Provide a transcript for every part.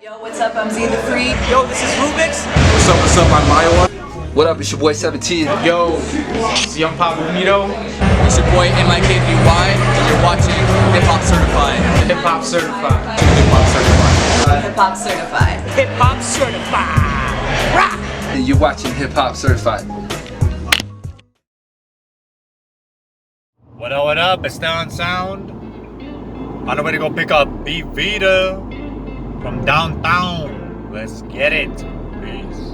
Yo, what's up? I'm Z the Free. Yo, this is Rubix. What's up? I'm Iowa. What up? It's your boy 17. Yo, it's Young Papi. It's your boy MIKVY, and you're watching HipHop Certified. HipHop Certified. HipHop Certified. HipHop Certified. Rock! And you're watching HipHop Certified. What up? Esteban Xound. On the way to go pick up Bvita from downtown. Let's get it. Peace.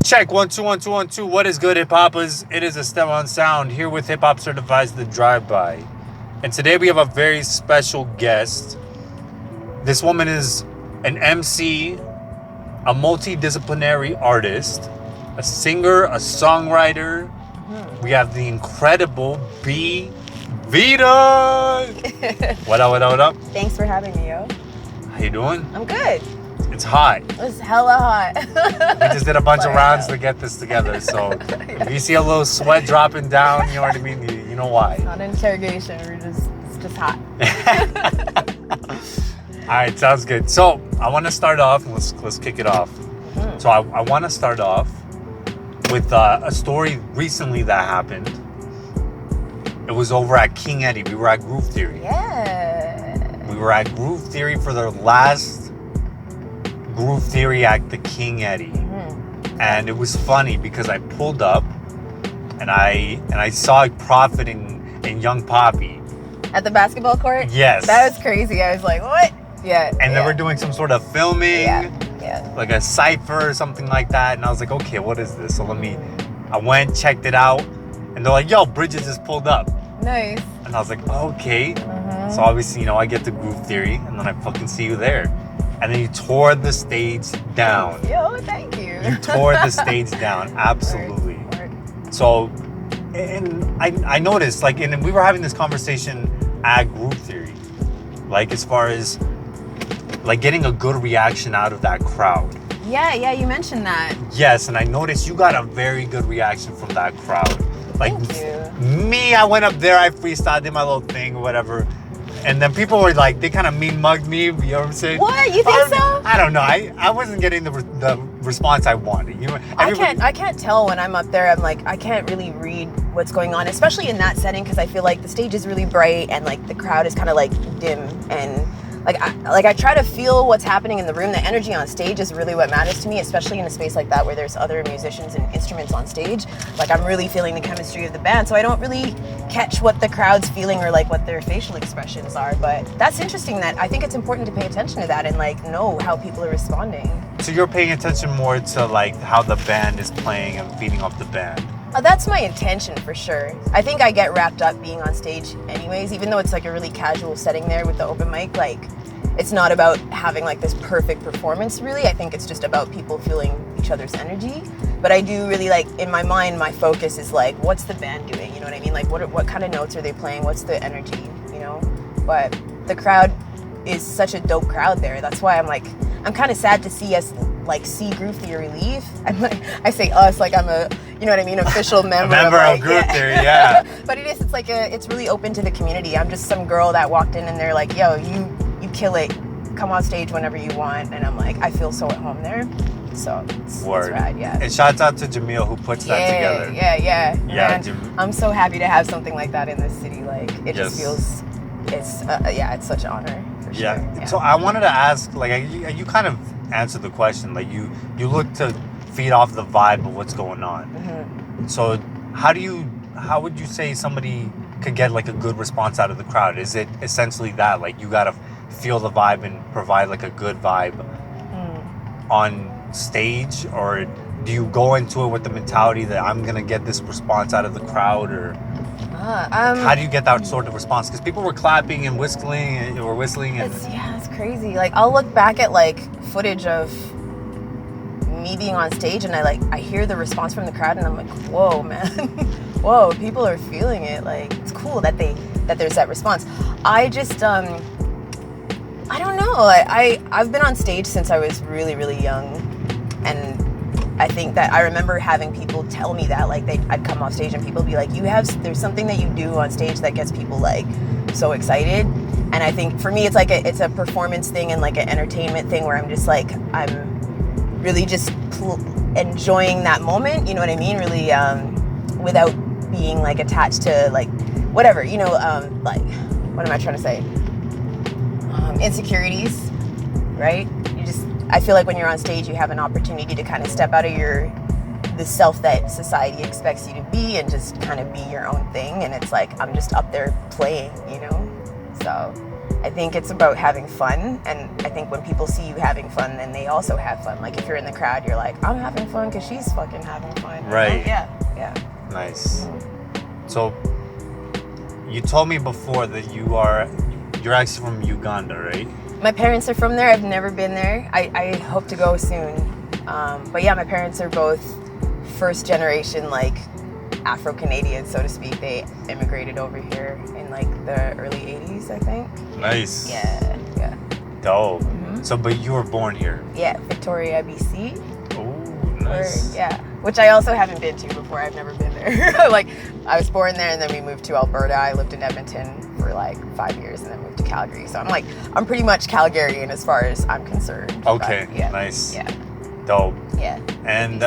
Check 1 2 1 2 1 2. What is good, Hiphoppas? It is Esteban Xound here with HipHop Certified's The Drive-By. And today we have a very special guest. This woman is an MC, a multidisciplinary artist, a singer, a songwriter. We have the incredible Bvita. What up? Thanks for having me, yo. How you doing? I'm good. It's hot. It's hella hot. We just did a bunch of rounds to get this together. So if you see a little sweat dropping down, you know what I mean? You know why. Not an interrogation. It's just hot. All right, sounds good. So I want to start off. Let's kick it off. So I want to start off with a story recently that happened. It was over at King Eddie. We were at Groove Theory. Yeah. We were at Groove Theory for their last Groove Theory at the King Eddie. And it was funny because I pulled up and I saw Prophet and Young Papi. At the basketball court? Yes. That was crazy. I was like, what? Yeah. And they were doing some sort of filming. Yeah. Like a Cypher or something like that. And I was like, okay, what is this? So I went, checked it out. And they're like, yo, Bridget just pulled up. Nice. And I was like, okay. So obviously, I get the Groove Theory. And then I fucking see you there. And then you tore the stage down. Yo, thank you. You tore the stage down. Absolutely. So, and I noticed, and we were having this conversation at Groove Theory. Like, as far as, getting a good reaction out of that crowd. Yeah, you mentioned that. Yes, and I noticed you got a very good reaction from that crowd. Thank you. Me, I went up there, I freestyled, did my little thing or whatever. And then people were like, they kind of mean mugged me, you know what I'm saying? What? You think so? I don't know. I wasn't getting the response I wanted. I can't tell when I'm up there. I'm like, I can't really read what's going on, especially in that setting, because I feel like the stage is really bright and the crowd is kind of dim, and I try to feel what's happening in the room. The energy on stage is really what matters to me, especially in a space like that where there's other musicians and instruments on stage. I'm really feeling the chemistry of the band, so I don't really catch what the crowd's feeling or what their facial expressions are. But that's interesting. That I think it's important to pay attention to that and know how people are responding. So you're paying attention more to how the band is playing and feeding off the band. That's my intention for sure. I think I get wrapped up being on stage anyways, even though it's a really casual setting there with the open mic. It's not about having this perfect performance really. I think it's just about people feeling each other's energy. But I do really in my mind, my focus is what's the band doing? You know what I mean? What kind of notes are they playing? What's the energy? You know? But the crowd is such a dope crowd there. That's why I'm kind of sad to see us see Groove Theory leave. I say us I'm a, you know what I mean, official member of Groove Theory, yeah. But it's it's really open to the community. I'm just some girl that walked in and they're like, yo, you kill it, come on stage whenever you want. And I'm I feel so at home there. So it's rad, yeah. And shouts out to Jamil who puts that together. Yeah. Yeah, I'm so happy to have something like that in this city. It just feels, it's such an honor for sure. Yeah. So I wanted to ask, you kind of answered the question. You look to feed off the vibe of what's going on. So how would you say somebody could get a good response out of the crowd? Is it essentially that you gotta feel the vibe and provide a good vibe on stage, or do you go into it with the mentality that I'm gonna get this response out of the crowd, or how do you get that sort of response? Because people were clapping and whistling and it's crazy. I'll look back at footage of me being on stage and I hear the response from the crowd and I'm like, whoa, man. Whoa, people are feeling it. It's cool that there's that response. I just I don't know. I've been on stage since I was really, really young, and I think that I remember having people tell me that, like I'd come off stage and people would be like, there's something that you do on stage that gets people like so excited. And I think for me, it's like it's a performance thing and like an entertainment thing where I'm just like, I'm really just enjoying that moment, you know what I mean? Really, without being like attached to like whatever, you know, like, what am I trying to say? Insecurities, right? I feel like when you're on stage, you have an opportunity to kind of step out of the self that society expects you to be and just kind of be your own thing. And it's like, I'm just up there playing, you know? So I think it's about having fun. And I think when people see you having fun, then they also have fun. Like if you're in the crowd, you're like, I'm having fun because she's fucking having fun. Right. Know? Yeah. Nice. So you told me before that you're actually from Uganda, right? My parents are from there. I've never been there. I hope to go soon. But yeah, my parents are both first generation, like Afro-Canadians, so to speak. They immigrated over here in like the early 80s, I think. Nice. Yeah. Dope. So, but you were born here? Yeah, Victoria, BC. Oh, nice. Which I also haven't been to before. I've never been there. Like, I was born there and then we moved to Alberta. I lived in Edmonton for like 5 years and then moved to Calgary. So I'm pretty much Calgarian as far as I'm concerned. Okay, but, yeah, nice. Yeah. Dope. Yeah. And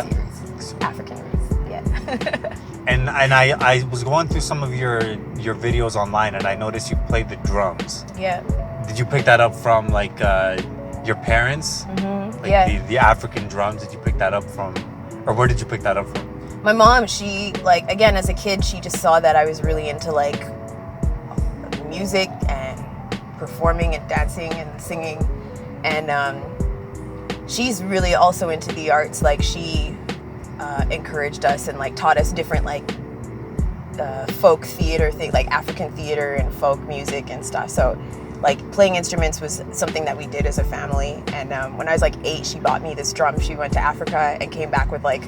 African roots. Yeah. and I was going through some of your videos online and I noticed you played the drums. Yeah. Did you pick that up from like your parents? Mm-hmm. Like yeah. the African drums, did you pick that up from, or where did you pick that up from? My mom, she, like, again, as a kid, she just saw that I was really into, like, music and performing and dancing and singing. And she's really also into the arts. Like, she encouraged us and, like, taught us different, like, folk theater thing, like African theater and folk music and stuff. So, like, playing instruments was something that we did as a family. And when I was like 8, she bought me this drum. She went to Africa and came back with like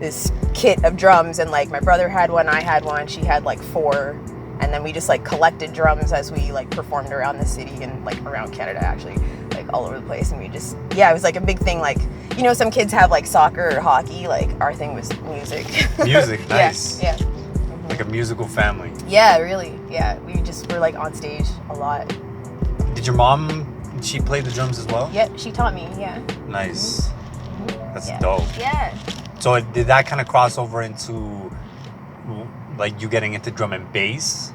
this kit of drums, and like my brother had one, I had one, she had like 4, and then we just like collected drums as we like performed around the city and like around Canada, actually, like all over the place. And we just, yeah, it was like a big thing. Like, you know, some kids have like soccer or hockey, like our thing was music. Music, nice. Yeah. Like a musical family. Yeah, really. Yeah, we just were like on stage a lot. Did your mom, she played the drums as well? Yep, she taught me, yeah. Nice. That's Yeah. dope. Yeah. So did that kind of cross over into like you getting into drum and bass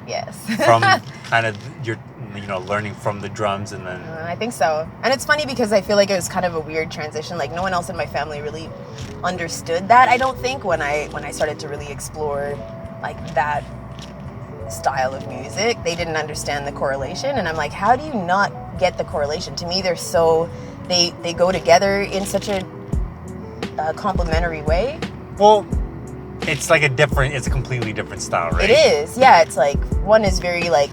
Yes. from kind of your, you know, learning from the drums and then... I think so. And it's funny because I feel like it was kind of a weird transition. Like, no one else in my family really understood that, I don't think, when I started to really explore like that style of music. They didn't understand the correlation, and I'm like, how do you not get the correlation? To me, they're so, they go together in such a complementary way. Well, it's like it's a completely different style, right? It is, yeah. It's like, one is very like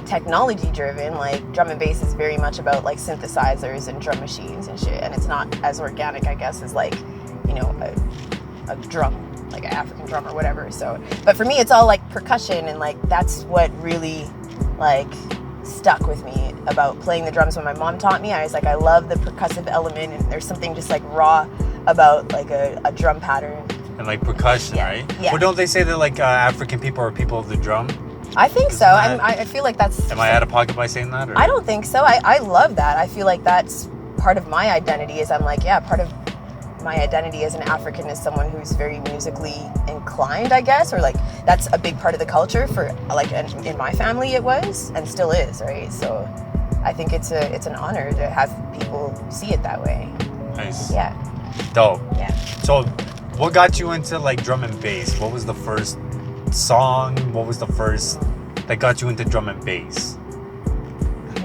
technology driven. Like, drum and bass is very much about like synthesizers and drum machines and shit, and it's not as organic, I guess, as like, you know, a drum, like an African drum or whatever. So, but for me, it's all like percussion, and like that's what really like stuck with me about playing the drums. When my mom taught me, I was like, I love the percussive element, and there's something just like raw about like a drum pattern. And like percussion, Yeah. right? Yeah. Well, don't they say that like African people are people of the drum? I think so. I feel like that's... Am I out of pocket by saying that? Or? I don't think so. I love that. I feel like that's part of my identity. Is I'm like, yeah, part of my identity as an African is someone who's very musically inclined, I guess, or like that's a big part of the culture for like in my family it was and still is, right? So I think it's an honor to have people see it that way. Nice. Yeah. Dope. Yeah. So what got you into like drum and bass? What was the first song? What was the first that got you into drum and bass?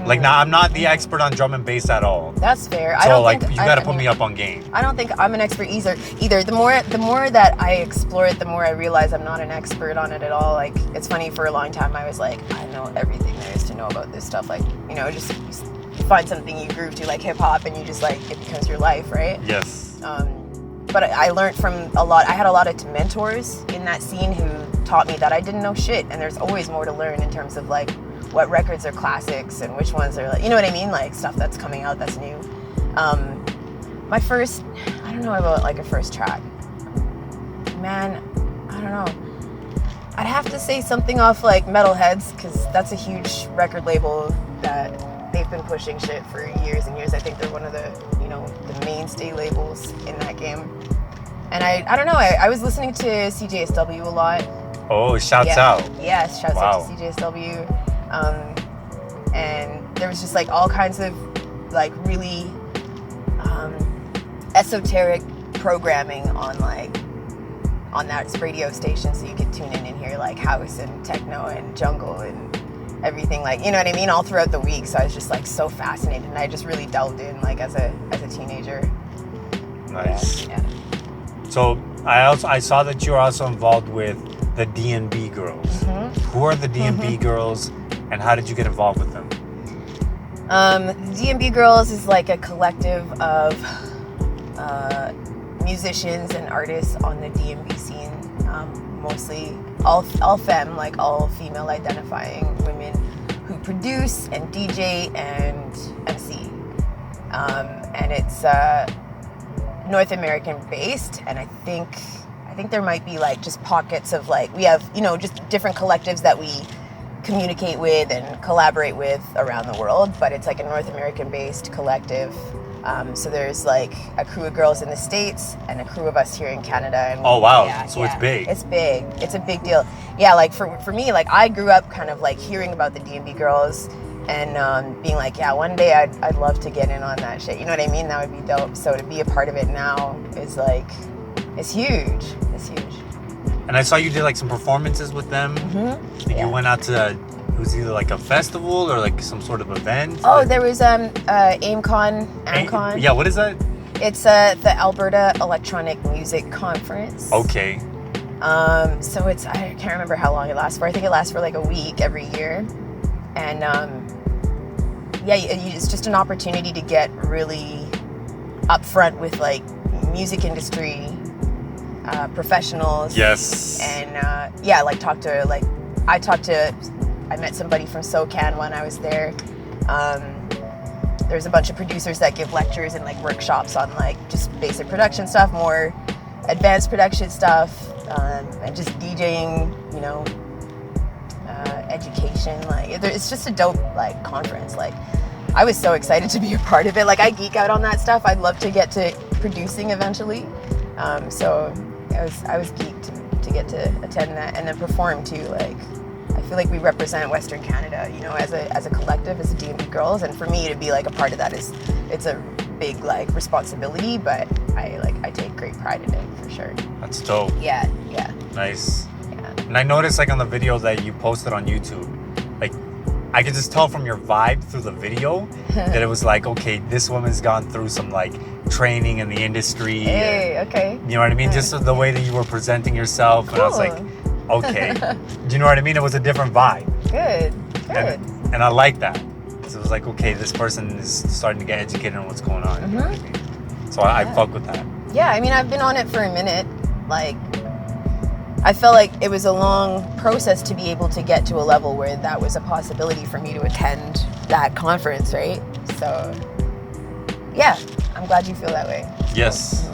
Like, now I'm not the expert on drum and bass at all. That's fair. So I don't like think, you gotta put me up on game. I don't think I'm an expert either. The more that I explore it, the more I realize I'm not an expert on it at all. Like, it's funny, for a long time I was like, I know everything there is to know about this stuff. Like, you know, just you find something you groove to, like hip hop, and you just like, it becomes your life, right? Yes. But I learned from a lot. I had a lot of mentors in that scene who taught me that I didn't know shit, and there's always more to learn in terms of like what records are classics and which ones are like, you know what I mean? Like stuff that's coming out that's new. my first, I don't know about like a first track. Man, I don't know. I'd have to say something off like Metalheads, because that's a huge record label that they've been pushing shit for years and years. I think they're one of the, you know, the mainstay labels in that game. And I don't know, I was listening to CJSW a lot. Oh, shouts out. Yes, shouts Wow. out to CJSW. And there was just like all kinds of like really esoteric programming on that radio station, so you could tune in and hear like house and techno and jungle and everything, like, you know what I mean, all throughout the week. So I was just like so fascinated, and I just really delved in like as a teenager. Nice. Yeah. So I saw that you're also involved with the DnB Girls. Mm-hmm. Who are the DnB Girls, and how did you get involved with them? The DnB Girls is like a collective of musicians and artists on the DnB scene, mostly all femme, like all female identifying women who produce and DJ and MC. And it's North American based, and I think there might be like just pockets of like, we have, you know, just different collectives that we communicate with and collaborate with around the world, but it's like a North American based collective. So there's like a crew of girls in the States and a crew of us here in Canada. And Oh, wow. So it's big. It's big. It's a big deal. Yeah, like for me, like I grew up kind of like hearing about the DnB Girls and being like, yeah, one day I'd love to get in on that shit. You know what I mean? That would be dope. So to be a part of it now is like, it's huge. It's huge. And I saw you did like some performances with them. Mm-hmm. You went out to, it was either like a festival or like some sort of event. Oh, there was AMCON. Yeah, what is that? It's the Alberta Electronic Music Conference. Okay. So it's, I can't remember how long it lasts for. I think it lasts for like a week every year. And yeah, it's just an opportunity to get really upfront with like music industry professionals. Yes. And yeah, like I met somebody from SoCan when I was there. There's a bunch of producers that give lectures and like workshops on like just basic production stuff, more advanced production stuff, and just DJing, you know, education. Like it's just a dope like conference. Like I was so excited to be a part of it. Like I geek out on that stuff. I'd love to get to producing eventually. So I was geeked to get to attend that and then perform too. Like I feel like we represent Western Canada, you know, as a collective, as a DnB Girls, and for me to be like a part of that it's a big like responsibility, but I take great pride in it for sure. That's dope. Yeah. Nice. Yeah. And I noticed like on the video that you posted on YouTube, like I could just tell from your vibe through the video that it was like, okay, this woman's gone through some like training in the industry. Hey, and, okay. you know what I mean? Just the way that you were presenting yourself. Cool. And I was like, okay. Do you know what I mean? It was a different vibe. Good. And I like that. So it was like, okay, this person is starting to get educated on what's going on. You know what I mean? So I fuck with that. Yeah, I mean, I've been on it for a minute. Like, I felt like it was a long process to be able to get to a level where that was a possibility for me to attend that conference, right? So, yeah, I'm glad you feel that way. Yes.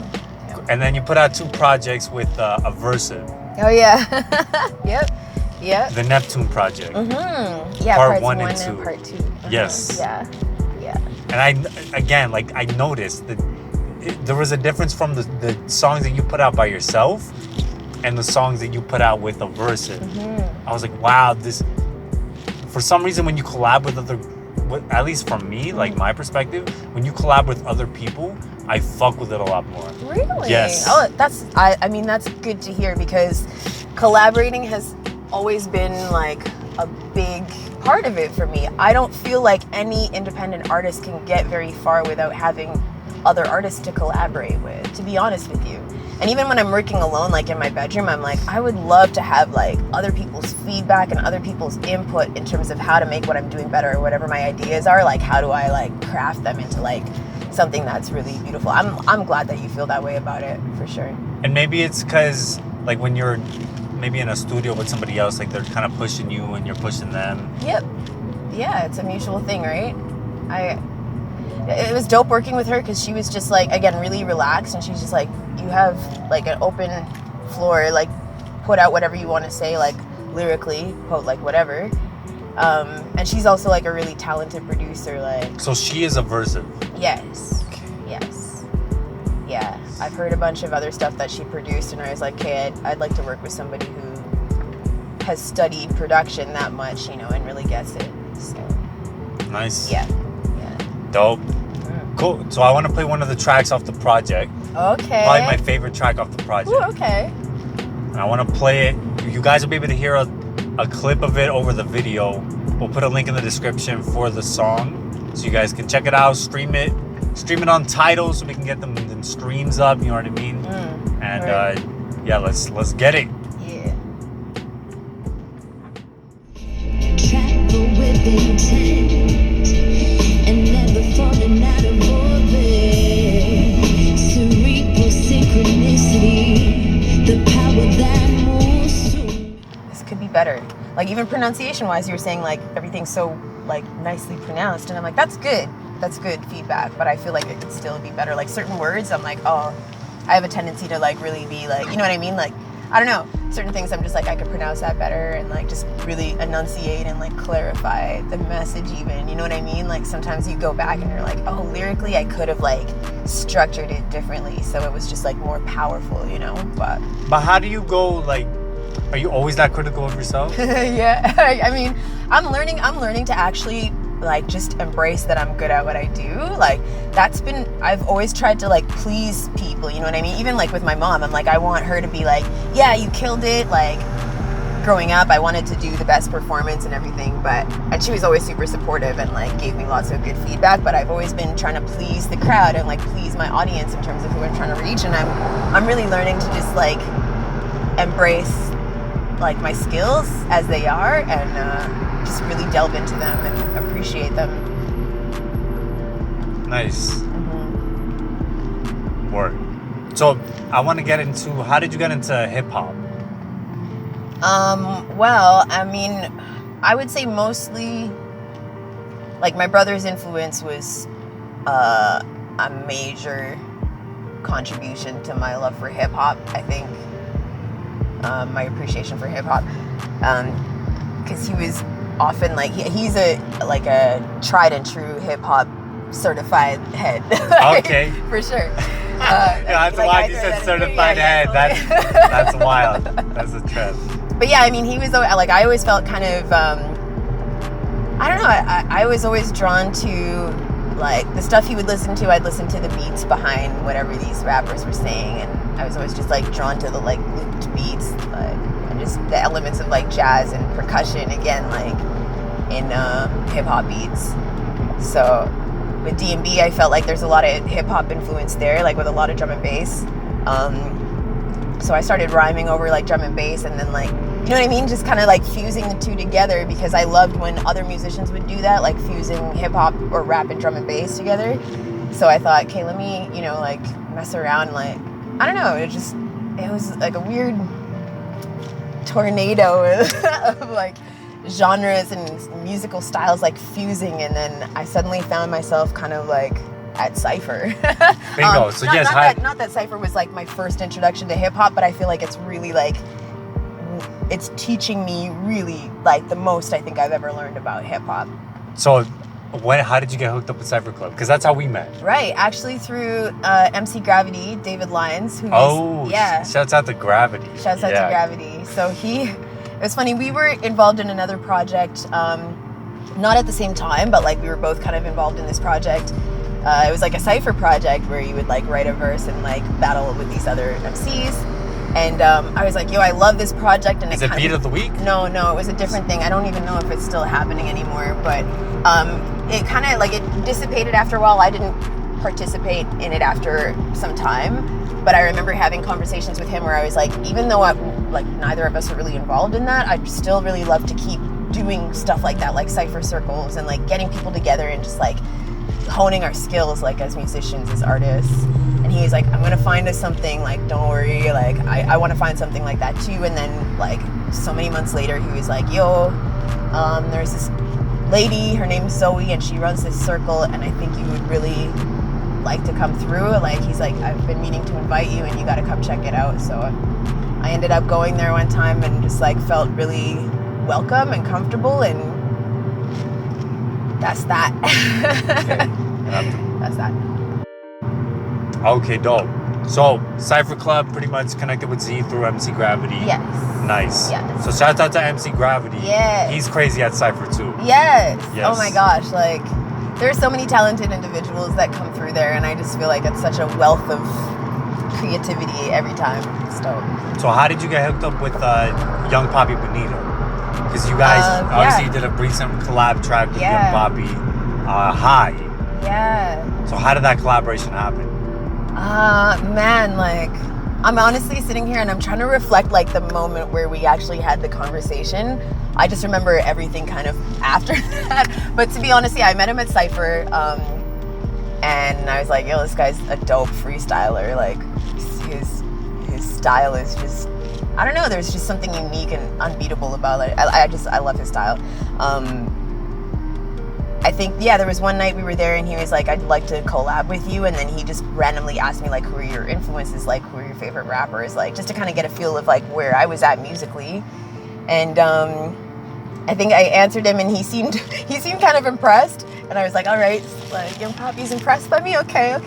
Yeah. And then you put out 2 projects with Aversive. Oh, yeah. Yep. The Neptune Project. Mm-hmm. Yeah, Part parts 1 one and 2. part 2. Yes. Yeah. And I noticed that there was a difference from the songs that you put out by yourself and the songs that you put out with Aversive. Mm-hmm. I was like, wow, this, for some reason when you collab with at least from me, like my perspective, when you collab with other people, I fuck with it a lot more. Really? Yes. Oh, I mean, that's good to hear, because collaborating has always been like a big part of it for me. I don't feel like any independent artist can get very far without having other artists to collaborate with, to be honest with you. And even when I'm working alone, like in my bedroom, I'm like, I would love to have like other people's feedback and other people's input in terms of how to make what I'm doing better, or whatever my ideas are. Like, how do I like craft them into like something that's really beautiful? I'm glad that you feel that way about it, for sure. And maybe it's because like when you're maybe in a studio with somebody else, like they're kind of pushing you and you're pushing them. Yep. Yeah, it's a mutual thing, right? it was dope working with her because she was just like, again, really relaxed, and she's just like, you have like an open floor, like put out whatever you want to say, like lyrically, quote, like whatever. And she's also like a really talented producer, like. So she is Aversive. Yes. Yes. Yeah. I've heard a bunch of other stuff that she produced, and I was like, okay, I'd like to work with somebody who has studied production that much, you know, and really gets it. So. Nice. Yeah. Dope. Cool. So I want to play one of the tracks off the project. Okay. Probably my favorite track off the project. Ooh, okay. And I want to play it. You guys will be able to hear a clip of it over the video. We'll put a link in the description for the song, so you guys can check it out, stream it on Tidal, so we can get them streams up. You know what I mean? And right. Yeah, let's get it. Yeah. Travel with intent and never falling out of orbit. Cerebral synchronicity, the power that moves through. This could be better. Like even pronunciation wise, you were saying like everything's so like nicely pronounced, and I'm like, that's good feedback, but I feel like it could still be better. Like certain words, I'm like, oh, I have a tendency to like really be like, you know what I mean? Like, I don't know, certain things I'm just like, I could pronounce that better and like just really enunciate and like clarify the message even, you know what I mean? Like sometimes you go back and you're like, oh, lyrically I could have like structured it differently so it was just like more powerful, you know? But how do you go, like, are you always that critical of yourself? Yeah, I mean, I'm learning to actually like just embrace that I'm good at what I do. Like I've always tried to like please people, you know what I mean? Even like with my mom, I'm like, I want her to be like, yeah, you killed it. Like growing up, I wanted to do the best performance and everything, and she was always super supportive and like gave me lots of good feedback, but I've always been trying to please the crowd and like please my audience in terms of who I'm trying to reach, and I'm really learning to just like embrace like my skills as they are, and just really delve into them and appreciate them. Nice. Word. So I want to get into, how did you get into hip hop? Well, I mean, I would say mostly like my brother's influence was a major contribution to my love for hip hop, I think. My appreciation for hip hop, because he was often like he's a tried and true hip hop certified head. Okay. For sure. Yeah, that's like why you said certified head. That's wild. That's a trend. But yeah, I mean, he was like, I always felt kind of I don't know. I was always drawn to like the stuff he would listen to. I'd listen to the beats behind whatever these rappers were saying, and I was always just like drawn to the like looped beats, and just the elements of like jazz and percussion again, like in hip hop beats. So with DnB, I felt like there's a lot of hip hop influence there, like with a lot of drum and bass. So I started rhyming over like drum and bass, and then like, you know what I mean? Just kind of like fusing the two together, because I loved when other musicians would do that, like fusing hip hop or rap and drum and bass together. So I thought, okay, let me, you know, like mess around. Like, I don't know, it was like a weird tornado of like genres and musical styles like fusing, and then I suddenly found myself kind of like at Cypher. Bingo. So yes, not that Cypher was like my first introduction to hip hop, but I feel like it's really like it's teaching me really like the most I think I've ever learned about hip hop. So how did you get hooked up with Cypher Club? Because that's how we met. Right, actually through MC Gravity, David Lyons, who shouts out to Gravity. Shouts out to Gravity. So it was funny, we were involved in another project, not at the same time, but like we were both kind of involved in this project. It was like a Cypher project where you would like write a verse and like battle with these other MCs. And I was like, yo, I love this project. And Is it Beat of the Week? No, it was a different thing. I don't even know if it's still happening anymore, but it kind of like it dissipated after a while. I didn't participate in it after some time, but I remember having conversations with him where I was like, even though like neither of us are really involved in that, I'd still really love to keep doing stuff like that, like Cypher circles and like getting people together and just like honing our skills like as musicians, as artists. And he's like, I'm gonna find us something, like don't worry, like I want to find something like that too. And then like so many months later he was like, yo, there's this lady. Her name's Zoe, and she runs this circle, and I think you would really like to come through. Like, he's like, I've been meaning to invite you, and you got to come check it out. So I ended up going there one time and just like felt really welcome and comfortable, and that's that. Okay. That's that. Okay, dope. So, Cypher Club pretty much connected with Z through MC Gravity. Yes. Nice. Yes. So, shout out to MC Gravity. Yes. He's crazy at Cypher too. Yes. Yes. Oh my gosh, like there's so many talented individuals that come through there, and I just feel like it's such a wealth of creativity every time. It's dope. So, how did you get hooked up with Young Papi Bonito? Because you guys obviously did a recent collab track with Young Papi, High. Yeah. So, how did that collaboration happen? Man, like, I'm honestly sitting here and I'm trying to reflect like the moment where we actually had the conversation. I just remember everything kind of after that. But to be honest, yeah, I met him at Cypher, and I was like, yo, this guy's a dope freestyler. Like, his style is just, I don't know, there's just something unique and unbeatable about it. I love his style. I think, yeah, there was one night we were there and he was like, I'd like to collab with you. And then he just randomly asked me, like, who are your influences? Like, who are your favorite rappers? Like, just to kind of get a feel of, like, where I was at musically. And I think I answered him and he seemed kind of impressed. And I was like, all right, like, Young Papi's impressed by me? Okay,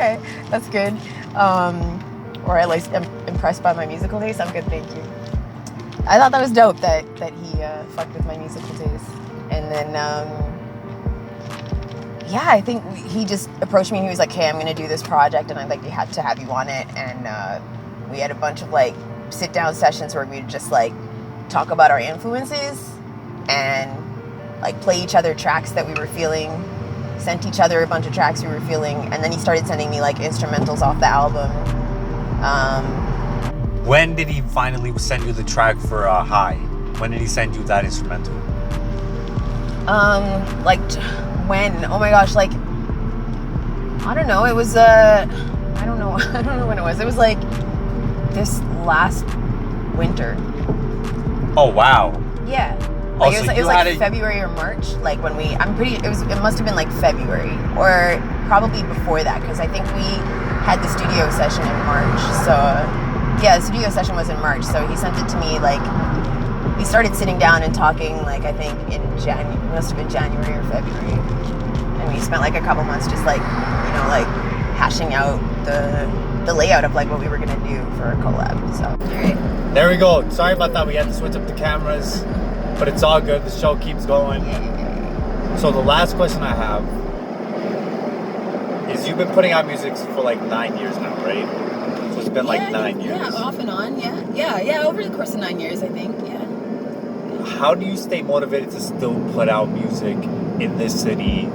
that's good. Or at least I'm impressed by my musical taste. I'm good, thank you. I thought that was dope that he fucked with my musical taste. And then... yeah, I think he just approached me and he was like, hey, I'm going to do this project and I'd like to have you on it. And we had a bunch of like sit down sessions where we'd just like talk about our influences and like play each other tracks that we were feeling, sent each other a bunch of tracks we were feeling. And then he started sending me like instrumentals off the album. When did he finally send you the track for High? When did he send you that instrumental? When? Oh my gosh, like, I don't know. It was, I don't know when it was. It was like this last winter. Oh, wow. Yeah. Oh, Like, so it was like February or March. Like when it must have been like February or probably before that. Cause I think we had the studio session in March. So yeah, the studio session was in March. So he sent it to me like, we started sitting down and talking, like, I think in January, it must have been January or February. And we spent like a couple months just like, you know, like hashing out the layout of like what we were gonna do for a collab. So, all right. There we go. Sorry about that. We had to switch up the cameras, but it's all good. The show keeps going. So the last question I have is you've been putting out music for like 9 years now, right? So it's been like 9 years. Yeah, off and on, yeah, over the course of 9 years, I think, yeah. How do you stay motivated to still put out music in this city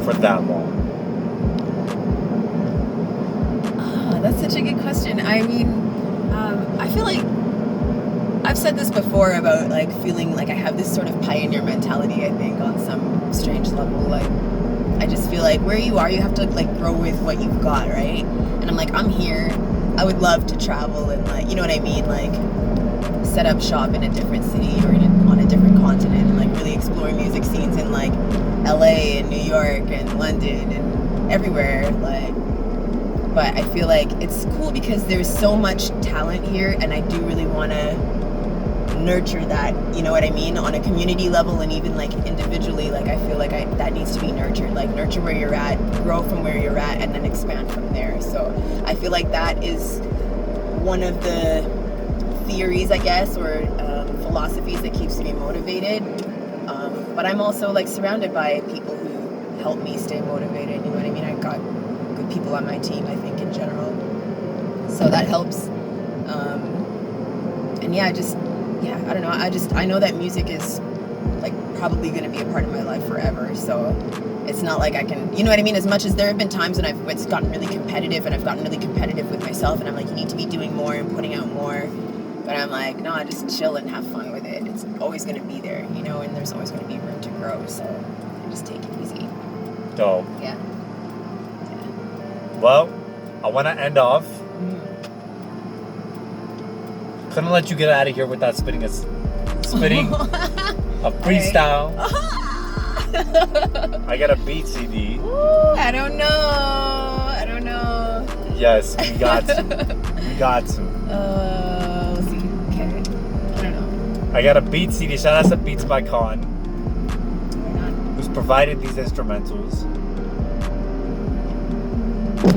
for that long? That's such a good question. I mean, I feel like I've said this before about like feeling like I have this sort of pioneer mentality, I think, on some strange level. Like, I just feel like where you are, you have to like grow with what you've got, right? And I'm like, I'm here. I would love to travel and like, you know what I mean? Like, set up shop in a different city or on a different continent and like really explore music scenes in like LA and New York and London and everywhere. Like, but I feel like it's cool because there's so much talent here and I do really want to nurture that, you know what I mean, on a community level and even like individually. Like, I feel like that needs to be nurtured. Like, nurture where you're at, grow from where you're at, and then expand from there. So I feel like that is one of the theories, I guess, or philosophies that keeps me motivated. But I'm also like surrounded by people who help me stay motivated. You know what I mean? I got good people on my team, I think, in general. So that helps. And yeah, I don't know. I know that music is like probably going to be a part of my life forever. So it's not like I can, you know what I mean? As much as there have been times when it's gotten really competitive and I've gotten really competitive with myself and I'm like, you need to be doing more and putting out more. But I'm like, no, I just chill and have fun with it. It's always going to be there, you know, and there's always going to be room to grow. So I just take it easy. Dope. Yeah. Well, I want to end off. Couldn't let you get out of here without spitting a freestyle. I got a beat CD. Ooh, I don't know. Yes, we got to. Let's see. Okay. I don't know. I got a beat CD. Shout out to Beats by Khan, who's provided these instrumentals.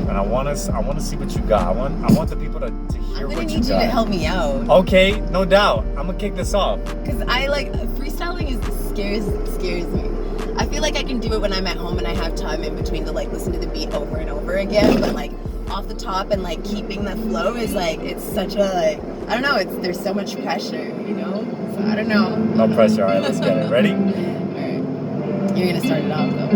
And I want to see what you got. I want the people to hear I'm what gonna you need you got. to help me out. Okay, no doubt. I'm gonna kick this off. Cause I like freestyling scares me. I feel like I can do it when I'm at home and I have time in between to like listen to the beat over and over again. But like off the top and like keeping the flow is like it's such a like I don't know. There's so much pressure, you know. So I don't know. No pressure. All right, let's get it. Ready? All right. You're gonna start it off though.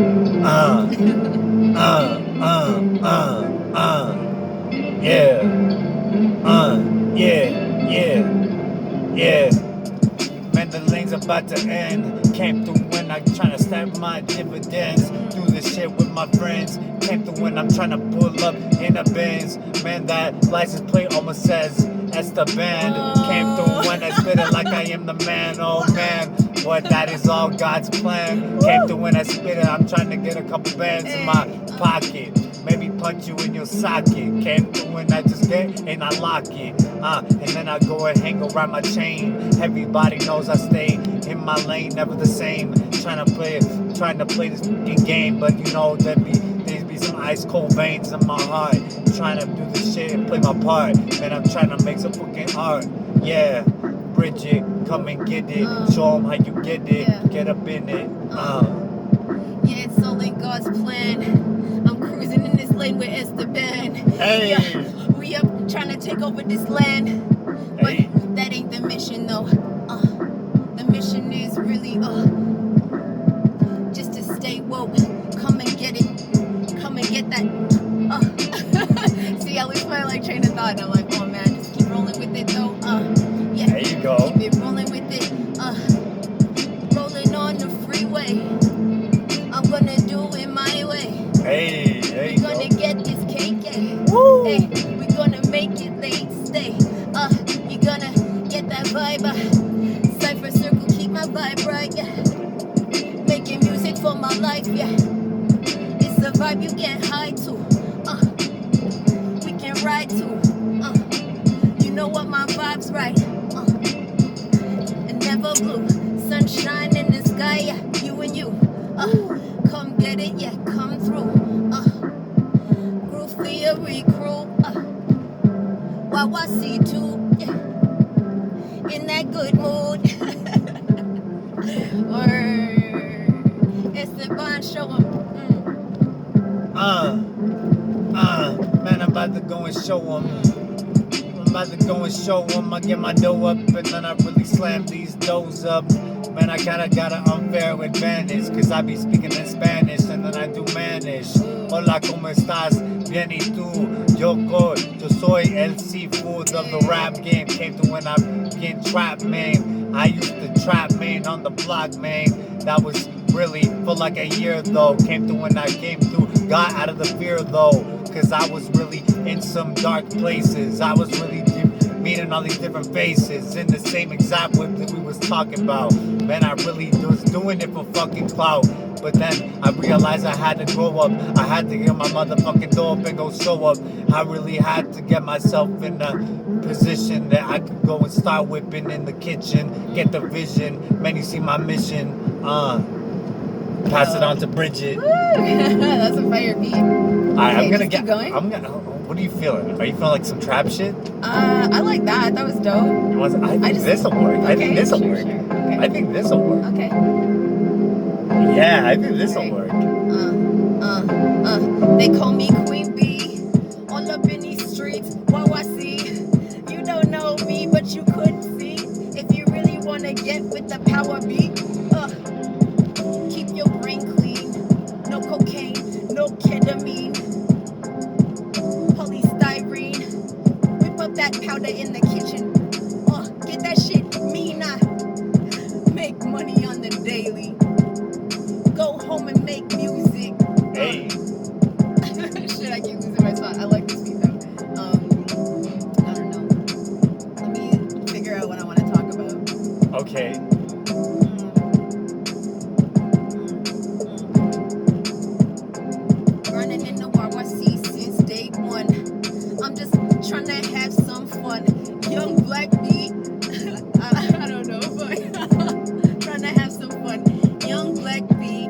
Yeah. Yeah. Man, the lane's about to end. Came through when I'm trying to stack my dividends. Do this shit with my friends. Came through when I'm trying to pull up in a Benz. Man, that license plate almost says Esteban. Came through when I spit it like I am the man. Oh man, but that is all God's plan. Came through when I spit it. I'm trying to get a couple bands in my pocket. Maybe punch you in your socket. Came through when I just get and I lock it. And then I go and hang around my chain. Everybody knows I stay in my lane, never the same. Trying to play this fucking game, but you know there'd be some ice cold veins in my heart. Trying to do this shit and play my part. Man, I'm trying to make some fucking art. Yeah, Bridget, come and get it. Show 'em how you get it. Yeah. Get up in it. Yeah, it's all in God's plan. I'm cruising in this lane with Esteban. Hey. Yeah, we up trying to take over this land. But Hey. that ain't the mission though. The mission is really just to stay woke. Come and get it. Come and get that. See, I lose my like train of thought and I'm like, oh man, just keep rolling with it though. Yeah. There you go. Keep it rolling with it. Rolling on the freeway. I'm gonna do it my way. Hey, there you We're go. gonna get this cake, yeah. Woo. Hey, we're gonna make it late, stay. You're gonna get that vibe. Cypher circle, keep my vibe right, yeah. Making music for my life, yeah. It's the vibe you get high to. We can ride to. You know what my vibe's right. And never blue. Sunshine in the sky, yeah. You and you. Come get it, yeah, come through. Groove theory crew. Wow, I see too, yeah. In that good mood. Or Esteban, show 'em. Man, I'm about to go and show 'em. I'm about to go and show 'em. I get my dough up and then I really slam these doughs up. Man, I kinda got an unfair advantage, cause I be speaking in Spanish and then I do Manish. Hola, ¿cómo estás? Bien, ¿y tú? Yo soy el seafood of the rap game. Came through when I get trap, man. I used to trap, man, on the block, man. That was really for like a year, though. Came through when I came through. Got out of the fear, though, cause I was really in some dark places. I was really meeting all these different faces in the same exact whip that we was talking about. Man, I really was doing it for fucking clout. But then I realized I had to grow up. I had to get my motherfucking door up and go show up. I really had to get myself in a position that I could go and start whipping in the kitchen. Get the vision. Man, you see my mission. Pass it on to Bridget. That's a fire beat. I'm gonna keep going. What are you feeling? Are you feeling like some trap shit? I like that. That was dope. I think this'll work. I think this'll work. Okay. I think this'll work. Okay. Yeah, I think this'll work. They call me Queen Bee. All up in these streets. Wow, I see. You don't know me, but you could see. If you really wanna get with the power beat, keep your brain clean. No cocaine, no ketamine. Polystyrene. Whip up that powder in the kitchen. Get that shit mean. Make money on the daily. Go home and make music. Hey. Shit, I keep losing my spot. I like this beat though. I don't know. Let me figure out what I want to talk about. Okay. Black beat. I don't know, but trying to have some fun. Young Black beat.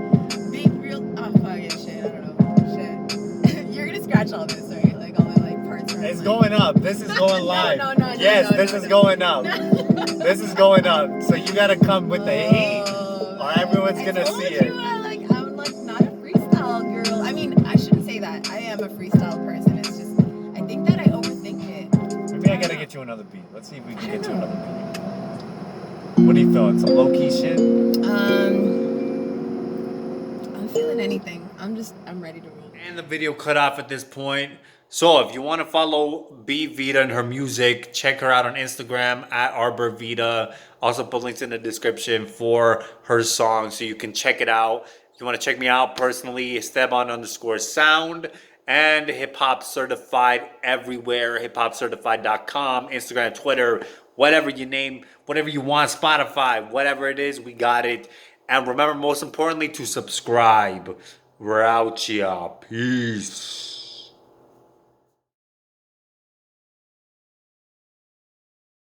Big real. Oh fuck it, shit. I don't know. Shit. You're gonna scratch all this, right? Like all the like parts. Where It's I'm going up. This is going live. No, Yes, no, this no, is no. going up. This is going up. So you gotta come with the heat, or everyone's gonna see it. I'm like not a freestyle girl. I mean, I shouldn't say that. I am a freestyle person. It's just I think that I overthink it. Maybe I gotta get you another beat. Let's see if we can get you another beat. What are you feeling? Some low key shit? I'm feeling anything. I'm ready to roll. And the video cut off at this point. So if you want to follow Bvita and her music, check her out on Instagram at Bvita. Also put links in the description for her song so you can check it out. If you want to check me out personally, Esteban_Xound and HipHop Certified everywhere. HipHopCertified.com, Instagram, Twitter, whatever you name, whatever you want, Spotify, whatever it is, we got it. And remember, most importantly, to subscribe. We're out, y'all. Peace.